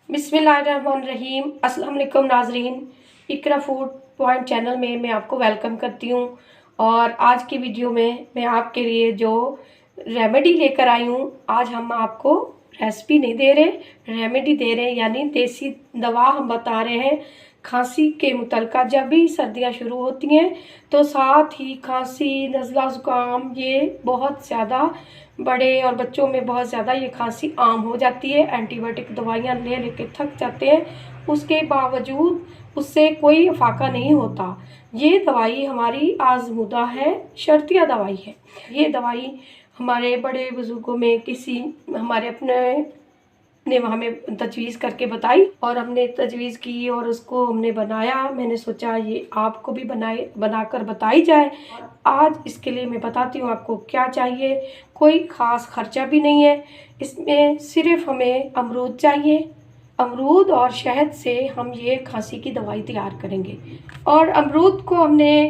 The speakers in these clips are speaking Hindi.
बिस्मिल्लाहिर्रहमानिर्रहीम। अस्सलाम वालेकुम नाजरीन, इकरा फूड पॉइंट चैनल में मैं आपको वेलकम करती हूँ। और आज की वीडियो में मैं आपके लिए जो रेमेडी लेकर आई हूँ, आज हम आपको रेसिपी नहीं दे रहे, रेमेडी दे रहे हैं, यानी देसी दवा हम बता रहे हैं खांसी के मुतलका। जब भी सर्दियाँ शुरू होती हैं तो साथ ही खांसी, नज़ला, ज़ुकाम ये बहुत ज़्यादा बड़े और बच्चों में बहुत ज़्यादा ये खांसी आम हो जाती है। एंटीबायोटिक दवाइयाँ ले लेके थक जाते हैं, उसके बावजूद उससे कोई फाका नहीं होता। ये दवाई हमारी आज़मूदा है, शर्तिया दवाई है। ये दवाई हमारे बड़े बुज़ुर्गों में किसी हमारे अपने ने हमें तजवीज़ करके बताई और हमने तजवीज़ की और उसको हमने बनाया। मैंने सोचा ये आपको भी बनाकर बताई जाए। आज इसके लिए मैं बताती हूँ आपको क्या चाहिए। कोई ख़ास ख़र्चा भी नहीं है इसमें, सिर्फ हमें अमरूद चाहिए। अमरूद और शहद से हम ये खांसी की दवाई तैयार करेंगे। और अमरूद को हमने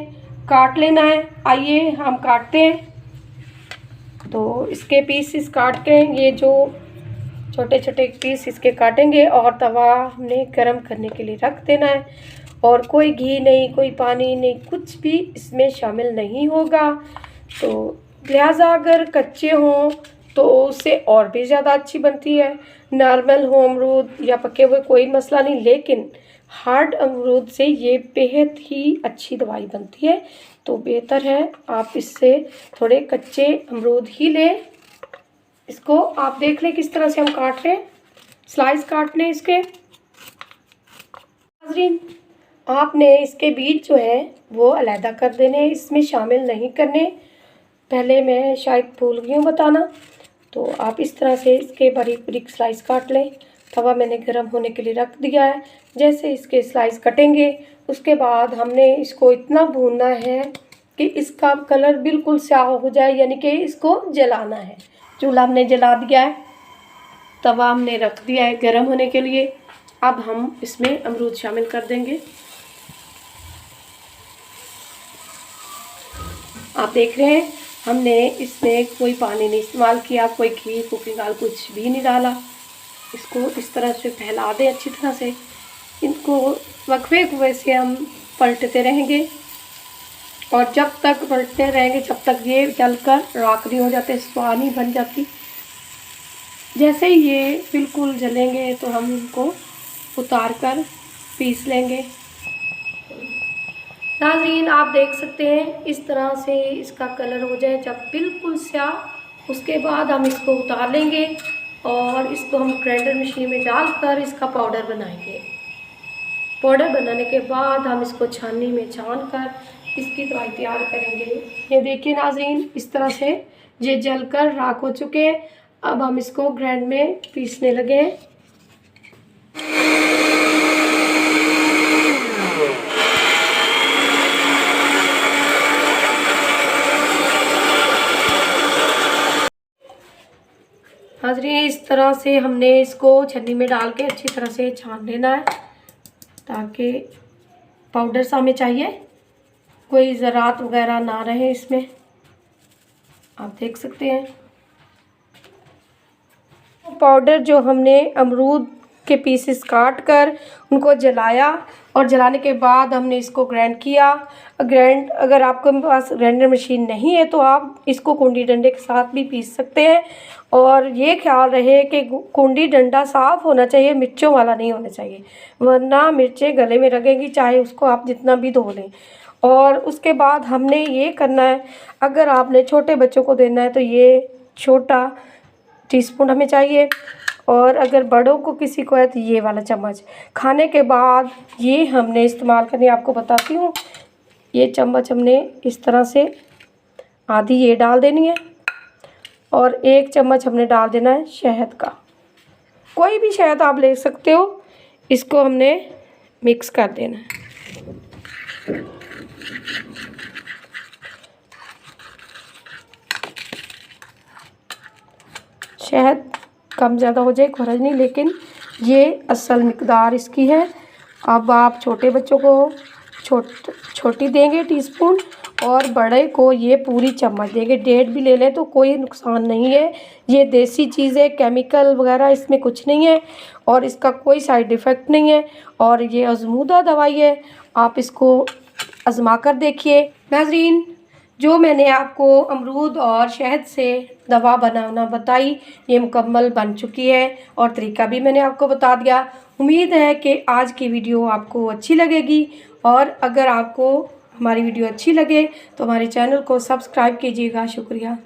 काट लेना है। आइए हम काटते हैं। तो इसके पीसेस काट के, ये जो छोटे छोटे पीस इसके काटेंगे और तवा हमने गरम करने के लिए रख देना है। और कोई घी नहीं, कोई पानी नहीं, कुछ भी इसमें शामिल नहीं होगा। तो लिहाजा अगर कच्चे हों तो उससे और भी ज़्यादा अच्छी बनती है। नॉर्मल हो अमरूद या पके हुए कोई मसला नहीं, लेकिन हार्ड अमरूद से ये बेहद ही अच्छी दवाई बनती है। तो बेहतर है आप इससे थोड़े कच्चे अमरूद ही लें। इसको आप देख लें किस तरह से हम काट रहे हैं, स्लाइस काट लें इसके। नाज़रीन, आपने इसके बीज जो है वो अलहदा कर देने, इसमें शामिल नहीं करने। पहले मैं शायद भूल गई हूँ बताना। तो आप इस तरह से इसके बारीक बारीक स्लाइस काट लें। तवा मैंने गर्म होने के लिए रख दिया है। जैसे इसके स्लाइस कटेंगे उसके बाद हमने इसको इतना भूनना है कि इसका कलर बिल्कुल स्याह हो जाए, यानी कि इसको जलाना है। चूल्हा हमने जला दिया है, तवा हमने रख दिया है गर्म होने के लिए। अब हम इसमें अमरूद शामिल कर देंगे। आप देख रहे हैं हमने इसमें कोई पानी नहीं इस्तेमाल किया, कोई घी, कुकिंग ऑयल कुछ भी नहीं डाला। इसको इस तरह से फैला दें अच्छी तरह से। इनको वक्फे वक्फे से हम पलटते रहेंगे और जब तक पलटते रहेंगे जब तक ये जलकर राख नहीं हो जाते, स्वाह नहीं बन जाती। जैसे ही ये बिल्कुल जलेंगे तो हम इनको उतार कर पीस लेंगे। नाज़रीन, आप देख सकते हैं इस तरह से इसका कलर हो जाए जब बिल्कुल स्याह, उसके बाद हम इसको उतार लेंगे और इसको हम ग्राइंडर मशीन में डालकर इसका पाउडर बनाएंगे। पाउडर बनाने के बाद हम इसको छाननी में छान कर इसकी दवाई तैयार करेंगे। ये देखिए नाज़रीन, इस तरह से ये जलकर राख हो चुके हैं। अब हम इसको ग्राइंड में पीसने लगे हैं। नाज़रीन, इस तरह से हमने इसको छन्नी में डाल के अच्छी तरह से छान लेना है ताकि पाउडर सा हमें चाहिए, कोई ज़रात वगैरह ना रहे इसमें। आप देख सकते हैं पाउडर जो हमने अमरूद के पीसेस काट कर उनको जलाया और जलाने के बाद हमने इसको ग्राइंड किया। अगर आपके पास ग्राइंडर मशीन नहीं है तो आप इसको कुंडी डंडे के साथ भी पीस सकते हैं। और ये ख्याल रहे कि कुंडी डंडा साफ़ होना चाहिए, मिर्चों वाला नहीं होना चाहिए, वरना मिर्चें गले में लगेंगी, चाहे उसको आप जितना भी धो लें। और उसके बाद हमने ये करना है, अगर आपने छोटे बच्चों को देना है तो ये छोटा टीस्पून हमें चाहिए, और अगर बड़ों को किसी को है तो ये वाला चम्मच। खाने के बाद ये हमने इस्तेमाल करनी, आपको बताती हूँ। ये चम्मच हमने इस तरह से आधी ये डाल देनी है और एक चम्मच हमने डाल देना है शहद का। कोई भी शहद आप ले सकते हो। इसको हमने मिक्स कर देना है। शहद कम ज़्यादा हो जाए कोई हर्ज नहीं, लेकिन ये असल मिकदार इसकी है। अब आप छोटे बच्चों को छोटी देंगे टीस्पून, और बड़े को ये पूरी चम्मच देंगे। 1.5 भी ले लें तो कोई नुकसान नहीं है। ये देसी चीज़ है, केमिकल वगैरह इसमें कुछ नहीं है और इसका कोई साइड इफ़ेक्ट नहीं है और ये आज़मूदा दवाई है। आप इसको आज़मा कर देखिए। नाज़रीन, जो मैंने आपको अमरूद और शहद से दवा बनाना बताई, ये मुकम्मल बन चुकी है और तरीका भी मैंने आपको बता दिया। उम्मीद है कि आज की वीडियो आपको अच्छी लगेगी और अगर आपको हमारी वीडियो अच्छी लगे तो हमारे चैनल को सब्सक्राइब कीजिएगा। शुक्रिया।